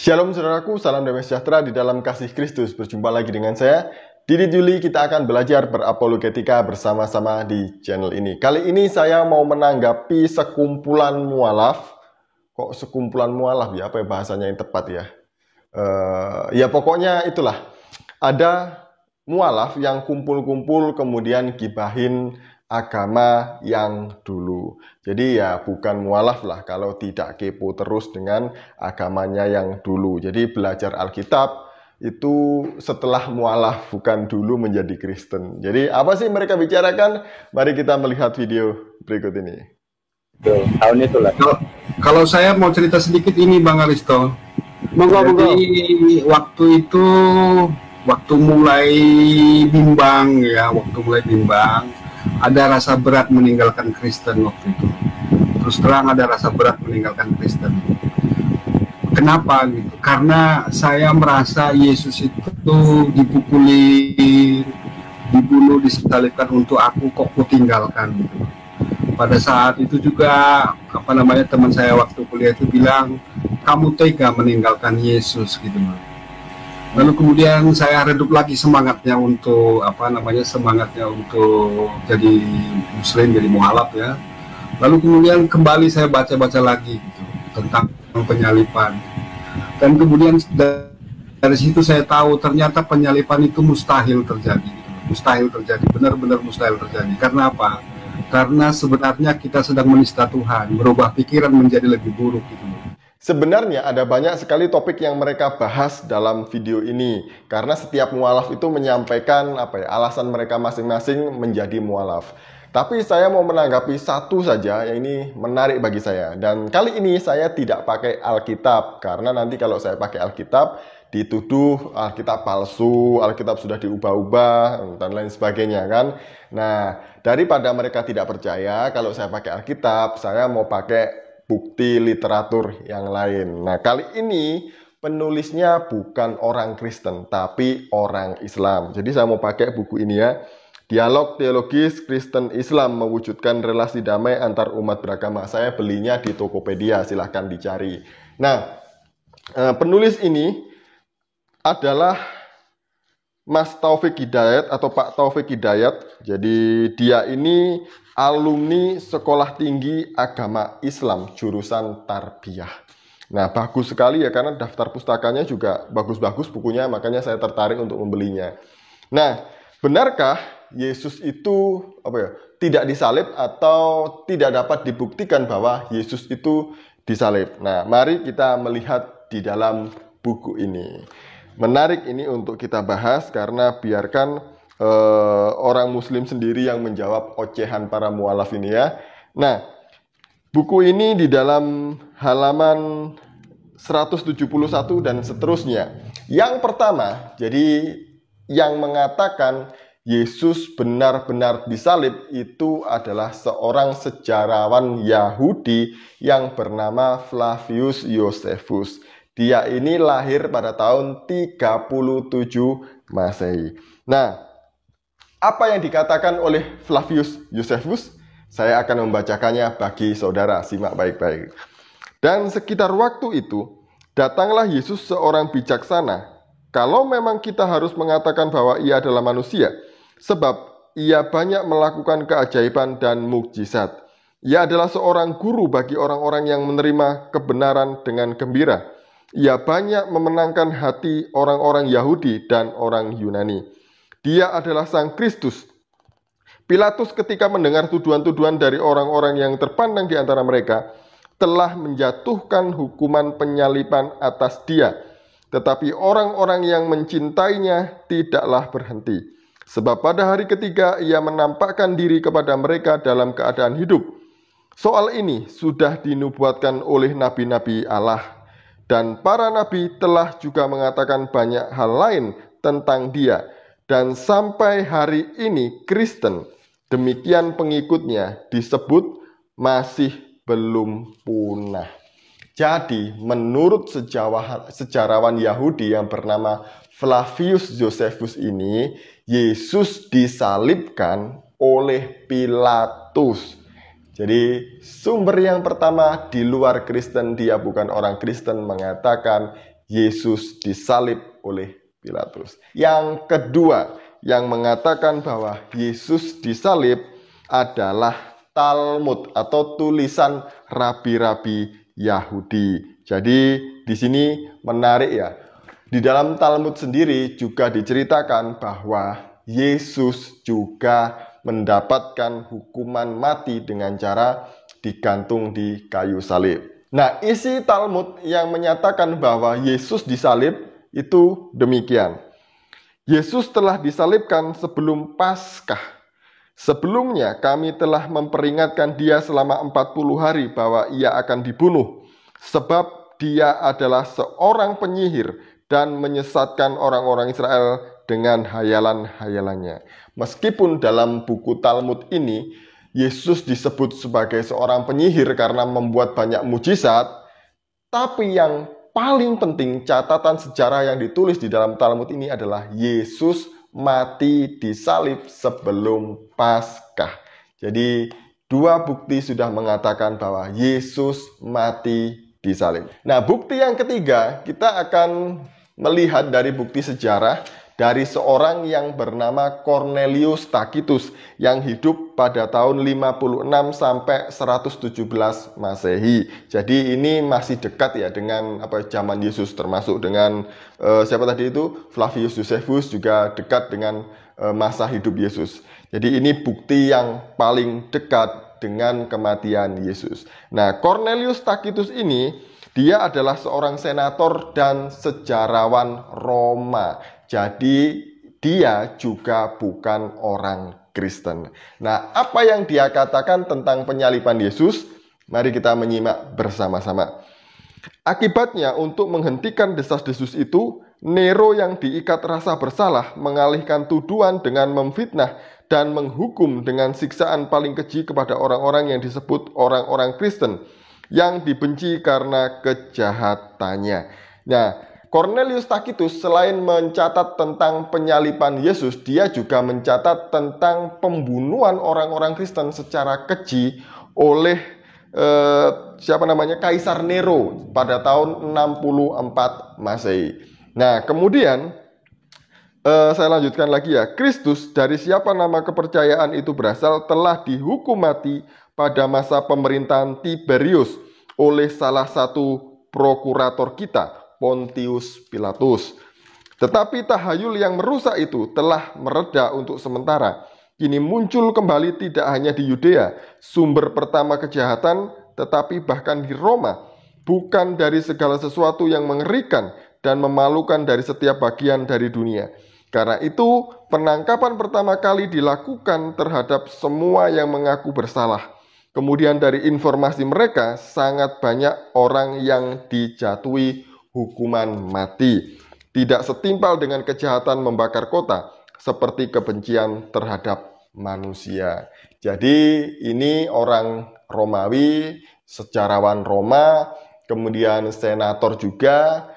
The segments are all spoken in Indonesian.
Shalom saudaraku, salam damai sejahtera di dalam kasih Kristus. Berjumpa lagi dengan saya, Didi Juli. Kita akan belajar berapologetika bersama-sama di channel ini. Kali ini saya mau menanggapi sekumpulan mualaf. Kok sekumpulan mualaf ya? Apa ya bahasanya yang tepat ya? Ya pokoknya itulah. Ada mualaf yang kumpul-kumpul kemudian gibahin agama yang dulu. Jadi ya bukan mualaf lah kalau tidak kepo terus dengan agamanya yang dulu. Jadi belajar Alkitab itu setelah mualaf, bukan dulu menjadi Kristen. Jadi apa sih mereka bicarakan? Mari kita melihat video berikut ini. Tahun itulah. Kalau saya mau cerita sedikit ini Bang Aristo. Jadi waktu itu, waktu mulai bimbang, ada rasa berat meninggalkan Kristen waktu itu. Terus terang ada rasa berat meninggalkan Kristen. Kenapa gitu? Karena saya merasa Yesus itu dipukuli, dibunuh, disalibkan untuk aku, kok ku tinggalkan gitu. Pada saat itu juga teman saya waktu kuliah itu bilang, kamu tega meninggalkan Yesus gitu. Lalu kemudian saya redup lagi semangatnya untuk jadi muslim, jadi mualaf ya. Lalu kemudian kembali saya baca-baca lagi gitu tentang penyalipan. Dan kemudian dari situ saya tahu ternyata penyalipan itu mustahil terjadi gitu. Mustahil terjadi, benar-benar mustahil terjadi. Karena apa? Karena sebenarnya kita sedang menista Tuhan, berubah pikiran menjadi lebih buruk gitu. Sebenarnya ada banyak sekali topik yang mereka bahas dalam video ini. Karena setiap mualaf itu menyampaikan alasan mereka masing-masing menjadi mualaf. Tapi saya mau menanggapi satu saja yang ini menarik bagi saya. Dan kali ini saya tidak pakai Alkitab. Karena nanti kalau saya pakai Alkitab, dituduh Alkitab palsu, Alkitab sudah diubah-ubah, dan lain sebagainya kan. Nah, daripada mereka tidak percaya, kalau saya pakai Alkitab, saya mau pakai bukti literatur yang lain. Nah, kali ini penulisnya bukan orang Kristen, tapi orang Islam. Jadi saya mau pakai buku ini ya. Dialog Teologis Kristen Islam Mewujudkan Relasi Damai Antar Umat Beragama. Saya belinya di Tokopedia, silahkan dicari. Nah, penulis ini adalah Mas Taufik Hidayat atau Pak Taufik Hidayat. Jadi dia ini alumni Sekolah Tinggi Agama Islam jurusan Tarbiyah. Nah, bagus sekali ya karena daftar pustakanya juga bagus-bagus bukunya, makanya saya tertarik untuk membelinya. Nah, benarkah Yesus itu tidak disalib atau tidak dapat dibuktikan bahwa Yesus itu disalib? Nah, mari kita melihat di dalam buku ini. Menarik ini untuk kita bahas karena biarkan orang muslim sendiri yang menjawab ocehan para mualaf ini ya. Nah, buku ini di dalam halaman 171 dan seterusnya. Yang pertama, jadi yang mengatakan Yesus benar-benar disalib itu adalah seorang sejarawan Yahudi yang bernama Flavius Josephus. Dia ini lahir pada tahun 37 Masehi. Nah, apa yang dikatakan oleh Flavius Josephus? Saya akan membacakannya bagi saudara, simak baik-baik. Dan sekitar waktu itu, datanglah Yesus seorang bijaksana. Kalau memang kita harus mengatakan bahwa ia adalah manusia, sebab ia banyak melakukan keajaiban dan mukjizat. Ia adalah seorang guru bagi orang-orang yang menerima kebenaran dengan gembira. Ia banyak memenangkan hati orang-orang Yahudi dan orang Yunani. Dia adalah Sang Kristus. Pilatus ketika mendengar tuduhan-tuduhan dari orang-orang yang terpandang di antara mereka, telah menjatuhkan hukuman penyaliban atas dia. Tetapi orang-orang yang mencintainya tidaklah berhenti. Sebab pada hari ketiga ia menampakkan diri kepada mereka dalam keadaan hidup. Soal ini sudah dinubuatkan oleh nabi-nabi Allah. Dan para nabi telah juga mengatakan banyak hal lain tentang dia. Dan sampai hari ini Kristen, demikian pengikutnya disebut masih belum punah. Jadi menurut sejarawan Yahudi yang bernama Flavius Josephus ini, Yesus disalibkan oleh Pilatus. Jadi sumber yang pertama di luar Kristen, dia bukan orang Kristen, mengatakan Yesus disalib oleh Pilatus. Yang kedua yang mengatakan bahwa Yesus disalib adalah Talmud atau tulisan rabi-rabi Yahudi. Jadi di sini menarik ya. Di dalam Talmud sendiri juga diceritakan bahwa Yesus juga mendapatkan hukuman mati dengan cara digantung di kayu salib. Nah, isi Talmud yang menyatakan bahwa Yesus disalib itu demikian. Yesus telah disalibkan sebelum Paskah. Sebelumnya kami telah memperingatkan dia selama 40 hari bahwa ia akan dibunuh. Sebab dia adalah seorang penyihir dan menyesatkan orang-orang Israel dengan hayalan-hayalannya. Meskipun dalam buku Talmud ini Yesus disebut sebagai seorang penyihir karena membuat banyak mujizat, tapi yang paling penting catatan sejarah yang ditulis di dalam Talmud ini adalah Yesus mati disalib sebelum Paskah. Jadi dua bukti sudah mengatakan bahwa Yesus mati disalib. Nah, bukti yang ketiga kita akan melihat dari bukti sejarah dari seorang yang bernama Cornelius Tacitus yang hidup pada tahun 56 sampai 117 Masehi. Jadi ini masih dekat ya dengan zaman Yesus, termasuk dengan siapa tadi itu? Flavius Josephus juga dekat dengan masa hidup Yesus. Jadi ini bukti yang paling dekat dengan kematian Yesus. Nah, Cornelius Tacitus ini dia adalah seorang senator dan sejarawan Roma. Jadi dia juga bukan orang Kristen. Nah, apa yang dia katakan tentang penyaliban Yesus? Mari kita menyimak bersama-sama. Akibatnya untuk menghentikan desas-desus itu, Nero yang diikat rasa bersalah mengalihkan tuduhan dengan memfitnah dan menghukum dengan siksaan paling keji kepada orang-orang yang disebut orang-orang Kristen yang dibenci karena kejahatannya. Nah, Cornelius Tacitus selain mencatat tentang penyaliban Yesus, dia juga mencatat tentang pembunuhan orang-orang Kristen secara keji oleh Kaisar Nero pada tahun 64 Masehi. Nah, kemudian saya lanjutkan lagi ya. Kristus, dari siapa nama kepercayaan itu berasal, telah dihukum mati pada masa pemerintahan Tiberius oleh salah satu prokurator kita, Pontius Pilatus. Tetapi tahayul yang merusak itu telah mereda untuk sementara. Kini muncul kembali tidak hanya di Yudea, sumber pertama kejahatan, tetapi bahkan di Roma. Bukan dari segala sesuatu yang mengerikan dan memalukan dari setiap bagian dari dunia. Karena itu, penangkapan pertama kali dilakukan terhadap semua yang mengaku bersalah. Kemudian dari informasi mereka, sangat banyak orang yang dijatuhi hukuman mati. Tidak setimpal dengan kejahatan membakar kota, seperti kebencian terhadap manusia. Jadi ini orang Romawi, sejarawan Roma, kemudian senator juga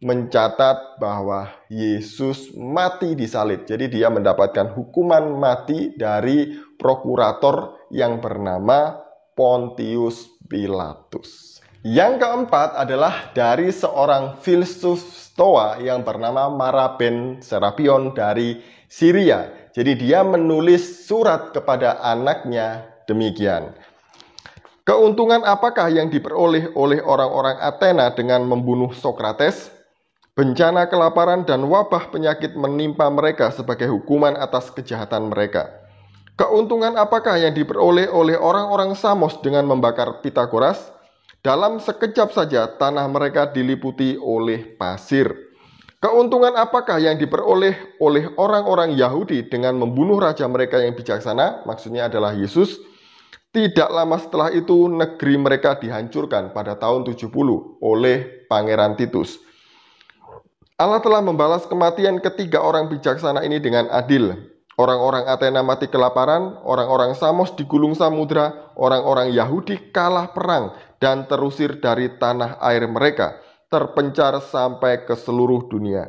mencatat bahwa Yesus mati disalib. Jadi dia mendapatkan hukuman mati dari prokurator yang bernama Pontius Pilatus. Yang keempat adalah dari seorang filsuf Stoa yang bernama Maraben Serapion dari Syria. Jadi dia menulis surat kepada anaknya demikian. Keuntungan apakah yang diperoleh oleh orang-orang Athena dengan membunuh Sokrates? Bencana kelaparan dan wabah penyakit menimpa mereka sebagai hukuman atas kejahatan mereka. Keuntungan apakah yang diperoleh oleh orang-orang Samos dengan membakar Pitagoras? Dalam sekejap saja tanah mereka diliputi oleh pasir. Keuntungan apakah yang diperoleh oleh orang-orang Yahudi dengan membunuh raja mereka yang bijaksana? Maksudnya adalah Yesus. Tidak lama setelah itu negeri mereka dihancurkan pada tahun 70 oleh Pangeran Titus. Allah telah membalas kematian ketiga orang bijaksana ini dengan adil. Orang-orang Athena mati kelaparan, orang-orang Samos digulung samudra, orang-orang Yahudi kalah perang dan terusir dari tanah air mereka, terpencar sampai ke seluruh dunia.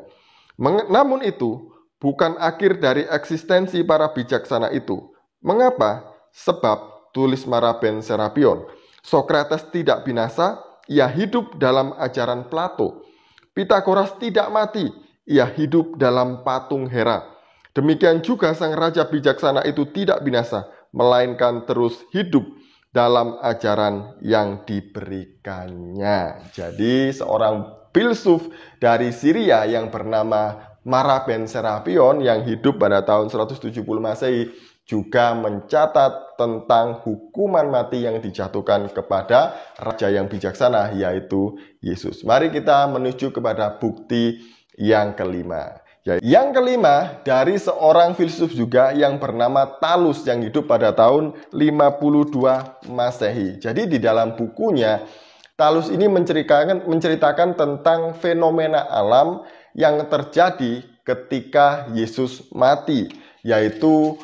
Namun itu bukan akhir dari eksistensi para bijaksana itu. Mengapa? Sebab, tulis Maraben Serapion, Sokrates tidak binasa, ia hidup dalam ajaran Plato. Pitagoras tidak mati, ia hidup dalam patung Hera. Demikian juga sang raja bijaksana itu tidak binasa, melainkan terus hidup dalam ajaran yang diberikannya. Jadi seorang filsuf dari Syria yang bernama Mara ben Serapion yang hidup pada tahun 170 Masehi juga mencatat tentang hukuman mati yang dijatuhkan kepada raja yang bijaksana, yaitu Yesus. Mari kita menuju kepada bukti yang kelima. Yang kelima dari seorang filsuf juga yang bernama Talus yang hidup pada tahun 52 Masehi. Jadi di dalam bukunya Talus ini menceritakan tentang fenomena alam yang terjadi ketika Yesus mati, yaitu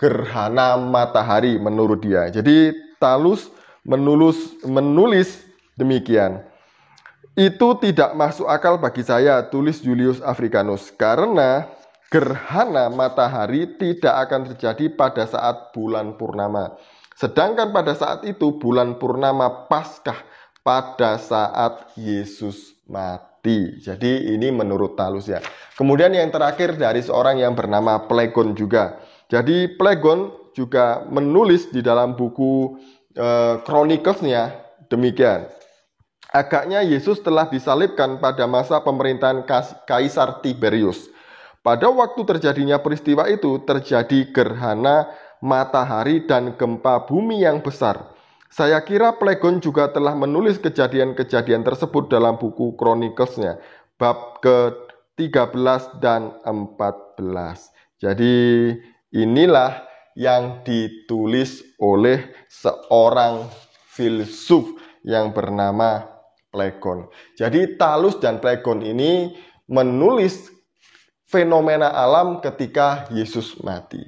gerhana matahari menurut dia. Jadi Talus menulis demikian. Itu tidak masuk akal bagi saya, tulis Julius Africanus, karena gerhana matahari tidak akan terjadi pada saat bulan purnama. Sedangkan pada saat itu bulan purnama Paskah pada saat Yesus mati. Jadi ini menurut Talus ya. Kemudian yang terakhir dari seorang yang bernama Phlegon juga. Jadi Phlegon juga menulis di dalam buku Chronicles-nya demikian. Agaknya Yesus telah disalibkan pada masa pemerintahan Kaisar Tiberius. Pada waktu terjadinya peristiwa itu terjadi gerhana matahari dan gempa bumi yang besar. Saya kira Phlegon juga telah menulis kejadian-kejadian tersebut dalam buku Chronicles-nya, bab ke-13 dan 14. Jadi inilah yang ditulis oleh seorang filsuf yang bernama Phlegon. Jadi Talus dan Phlegon ini menulis fenomena alam ketika Yesus mati.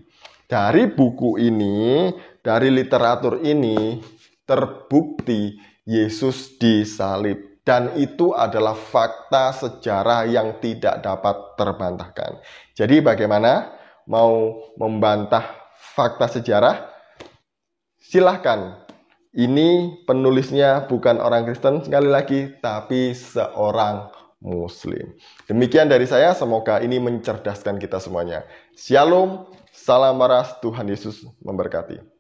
Dari buku ini, dari literatur ini, terbukti Yesus disalib. Dan itu adalah fakta sejarah yang tidak dapat terbantahkan. Jadi bagaimana? Mau membantah fakta sejarah? Silahkan. Ini penulisnya bukan orang Kristen sekali lagi, tapi seorang Muslim. Demikian dari saya, semoga ini mencerdaskan kita semuanya. Shalom, salam waras, Tuhan Yesus memberkati.